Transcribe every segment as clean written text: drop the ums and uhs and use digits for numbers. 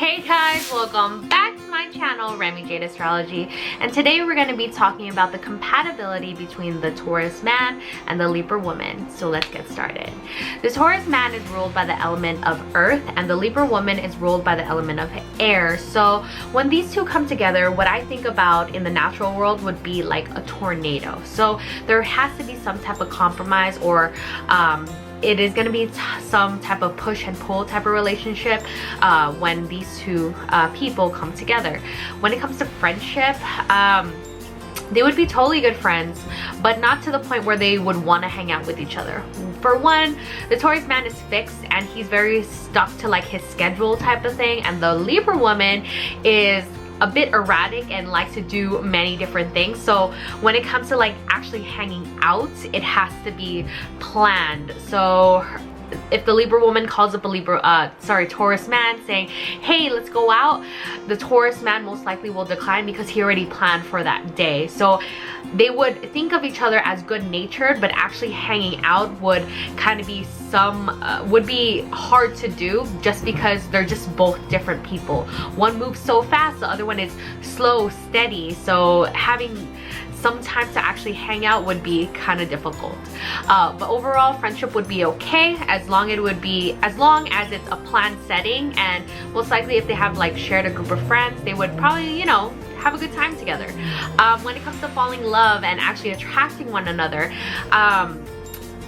Hey guys, welcome back to my channel, Remy Jade Astrology, and today we're going to be talking about the compatibility between the Taurus man and the Libra woman. So let's get started. The Taurus man is ruled by the element of earth and the Libra woman is ruled by the element of air. So when these two come together, what I think about in the natural world would be like a tornado. So there has to be some type of compromise, or it is going to be some type of push and pull type of relationship when these two people come together. When it comes to friendship, they would be totally good friends, but not to the point where they would want to hang out with each other. For one, the Taurus man is fixed and he's very stuck to like his schedule type of thing, and the Libra woman is a bit erratic and likes to do many different things. So when it comes to like actually hanging out, it has to be planned. So if the Libra woman calls up a Taurus man saying, hey, let's go out, the Taurus man most likely will decline because he already planned for that day. So they would think of each other as good-natured, but actually hanging out would kind of be would be hard to do, just because they're just both different people. One moves so fast, the other one is slow, steady. So having some time to actually hang out would be kind of difficult. But overall, friendship would be okay as long as it's a planned setting, and most likely if they have like shared a group of friends, they would probably, you know, have a good time together. When it comes to falling in love and actually attracting one another,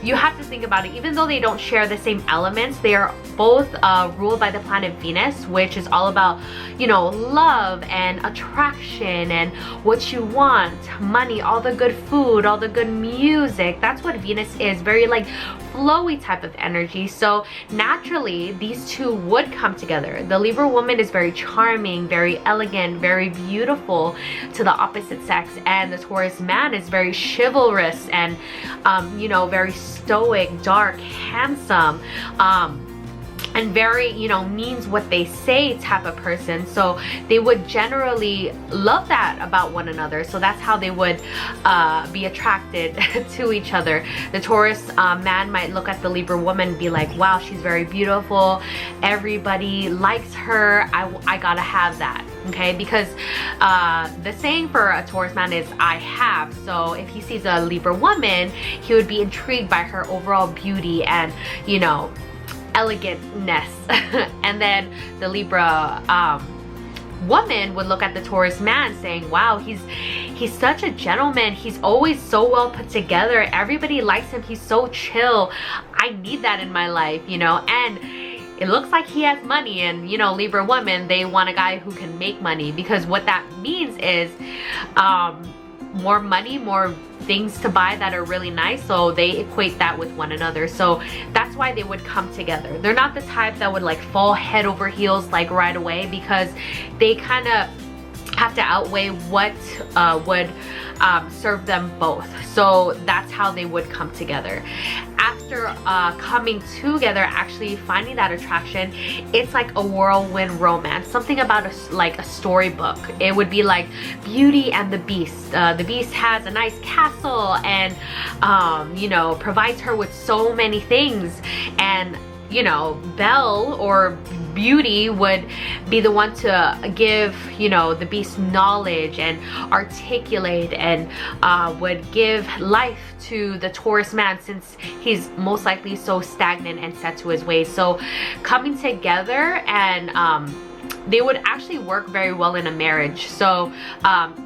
you have to think about it. Even though they don't share the same elements, they are both ruled by the planet Venus, which is all about, you know, love and attraction and what you want, money, all the good food, all the good music. That's what Venus is, very like flowy type of energy. So naturally these two would come together. The Libra woman is very charming, very elegant, very beautiful to the opposite sex, and the Taurus man is very chivalrous and you know, very stoic, dark, handsome, and very, you know, means what they say type of person. So they would generally love that about one another. So that's how they would be attracted to each other. The Taurus man might look at the Libra woman and be like, wow, she's very beautiful, everybody likes her, I gotta have that. Okay, because the saying for a Taurus man is I have. So if he sees a Libra woman, he would be intrigued by her overall beauty and, you know, elegantness. And then the Libra woman would look at the Taurus man saying, wow, he's such a gentleman, he's always so well put together, everybody likes him, he's so chill, I need that in my life, you know. And it looks like he has money, and you know, Libra women, they want a guy who can make money, because what that means is more money, more things to buy that are really nice. So they equate that with one another. So that's why they would come together. They're not the type that would like fall head over heels like right away, because they kind of have to outweigh what would serve them both. So that's how they would come together. After coming together, actually finding that attraction, it's like a whirlwind romance, something about like a storybook. It would be like Beauty and the Beast. The Beast has a nice castle and you know, provides her with so many things, and you know, Belle or Beauty would be the one to give, you know, the Beast knowledge and articulate, and would give life to the Taurus man, since he's most likely so stagnant and set to his ways. So coming together, and they would actually work very well in a marriage. So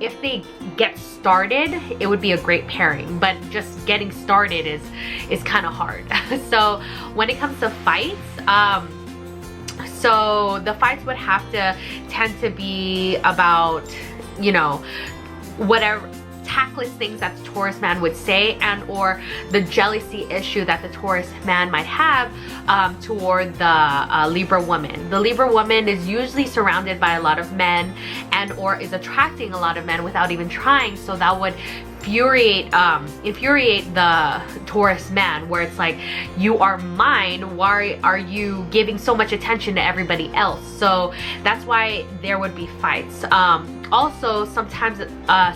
if they get started, it would be a great pairing, but just getting started is kind of hard. So when it comes to fights, so the fights would have to tend to be about, you know, whatever tactless things that the Taurus man would say, and or the jealousy issue that the Taurus man might have toward the Libra woman. The Libra woman is usually surrounded by a lot of men, and or is attracting a lot of men without even trying. So that would infuriate the Taurus man, where it's like, you are mine, why are you giving so much attention to everybody else? So that's why there would be fights. Also, sometimes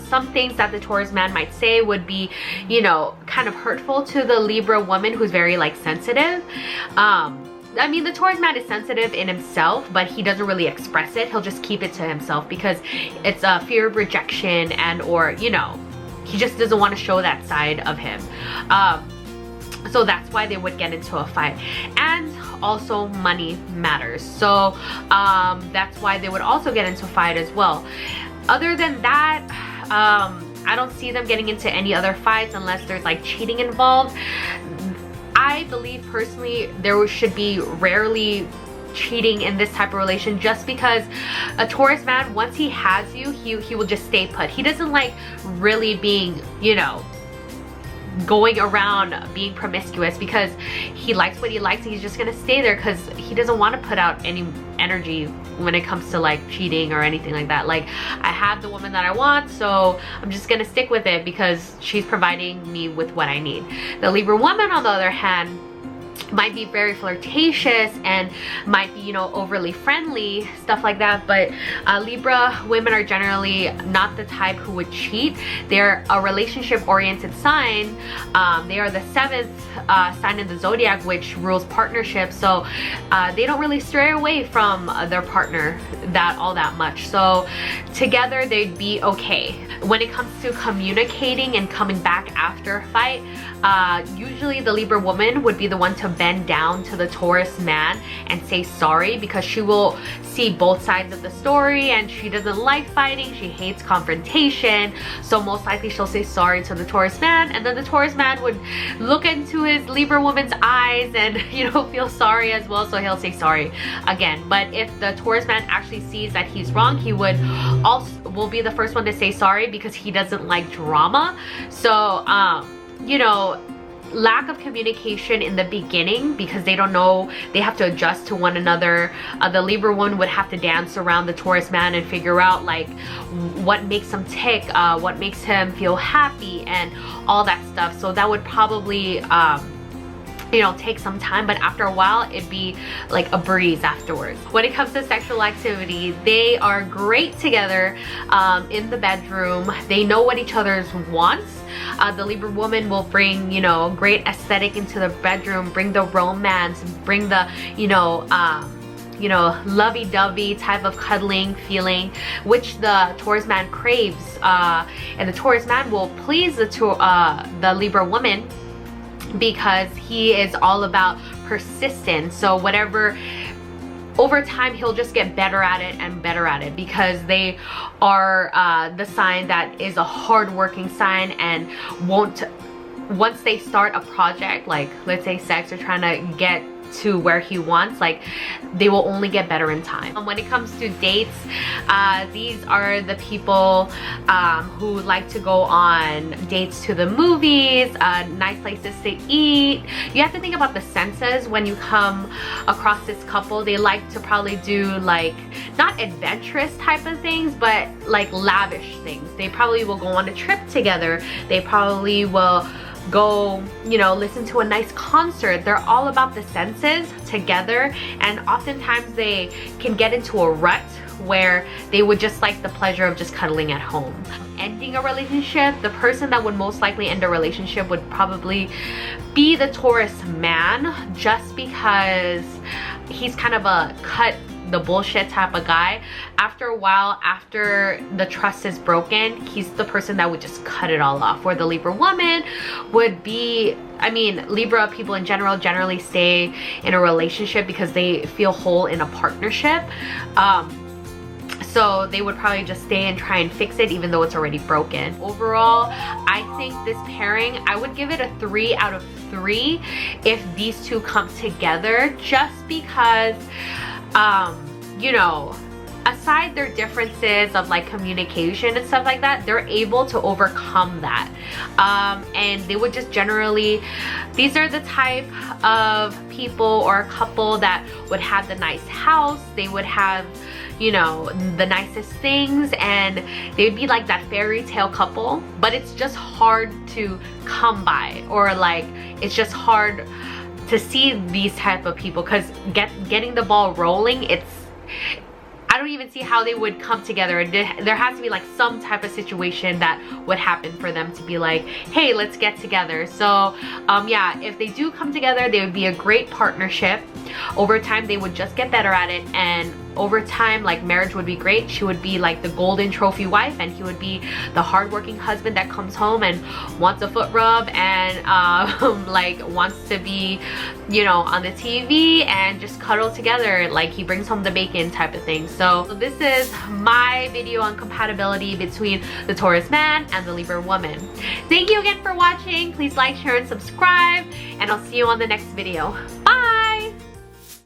some things that the Taurus man might say would be, you know, kind of hurtful to the Libra woman, who's very like sensitive. I mean, the Taurus man is sensitive in himself, but he doesn't really express it. He'll just keep it to himself because it's a fear of rejection, and or, you know, he just doesn't want to show that side of him. So that's why they would get into a fight. And also money matters, so that's why they would also get into a fight as well. Other than that, I don't see them getting into any other fights unless there's like cheating involved. I believe personally there should be rarely cheating in this type of relation, just because a Taurus man, once he has you, he will just stay put. He doesn't like really being, you know, going around being promiscuous, because he likes what he likes and he's just gonna stay there because he doesn't want to put out any energy when it comes to like cheating or anything like that. Like, I have the woman that I want, so I'm just gonna stick with it because she's providing me with what I need. The Libra woman, on the other hand, might be very flirtatious and might be, you know, overly friendly, stuff like that, but Libra women are generally not the type who would cheat. They're a relationship oriented sign. They are the 7th sign in the zodiac, which rules partnership, so they don't really stray away from their partner all that much, so together they'd be okay. When it comes to communicating and coming back after a fight, usually the Libra woman would be the one to bend down to the Taurus man and say sorry, because she will see both sides of the story and she doesn't like fighting, she hates confrontation, so most likely she'll say sorry to the Taurus man, and then the Taurus man would look into his Libra woman's eyes and, you know, feel sorry as well, so he'll say sorry again. But if the Taurus man actually sees that he's wrong, he will be the first one to say sorry because he doesn't like drama. So you know, lack of communication in the beginning, because they don't know, they have to adjust to one another. The Libra one would have to dance around the Taurus man and figure out like what makes him tick, what makes him feel happy, and all that stuff. So that would probably you know, take some time, but after a while it'd be like a breeze afterwards. When it comes to sexual activity, they are great together in the bedroom. They know what each other's wants. The Libra woman will bring, you know, great aesthetic into the bedroom, bring the romance, bring the, you know, lovey-dovey type of cuddling feeling, which the Taurus man craves, and the Taurus man will please the Libra woman because he is all about persistence. So whatever, over time he'll just get better at it and better at it, because they are the sign that is a hard-working sign and won't, once they start a project, like let's say sex, or trying to get to where he wants, like they will only get better in time. When it comes to dates, these are the people who like to go on dates to the movies, nice places to eat. You have to think about the senses when you come across this couple. They like to probably do like not adventurous type of things, but like lavish things. They probably will go on a trip together. They probably will go, you know, listen to a nice concert. They're all about the senses together, and oftentimes they can get into a rut where they would just like the pleasure of just cuddling at home. Ending a relationship, the person that would most likely end a relationship would probably be the Taurus man, just because he's kind of a cut the bullshit type of guy. After a while, after the trust is broken, he's the person that would just cut it all off. Where the Libra woman would be, I mean, Libra people in general generally stay in a relationship because they feel whole in a partnership. So they would probably just stay and try and fix it even though it's already broken. Overall, I think this pairing, I would give it a 3 out of 3 if these two come together, just because you know, aside their differences of like communication and stuff like that, they're able to overcome that. And they would just generally, these are the type of people or couple that would have the nice house, they would have, you know, the nicest things, and they'd be like that fairy tale couple, but it's just hard to come by, or like it's just hard to see these type of people, because getting the ball rolling, I don't even see how they would come together. There has to be like some type of situation that would happen for them to be like, hey, let's get together. So yeah, if they do come together, they would be a great partnership. over time they would just get better at it, and over time, like, marriage would be great. She would be like the golden trophy wife, and he would be the hardworking husband that comes home and wants a foot rub and like wants to be, you know, on the TV and just cuddle together, like he brings home the bacon type of thing. So this is my video on compatibility between the Taurus man and the Libra woman. Thank you again for watching. Please like, share, and subscribe, and I'll see you on the next video. Bye!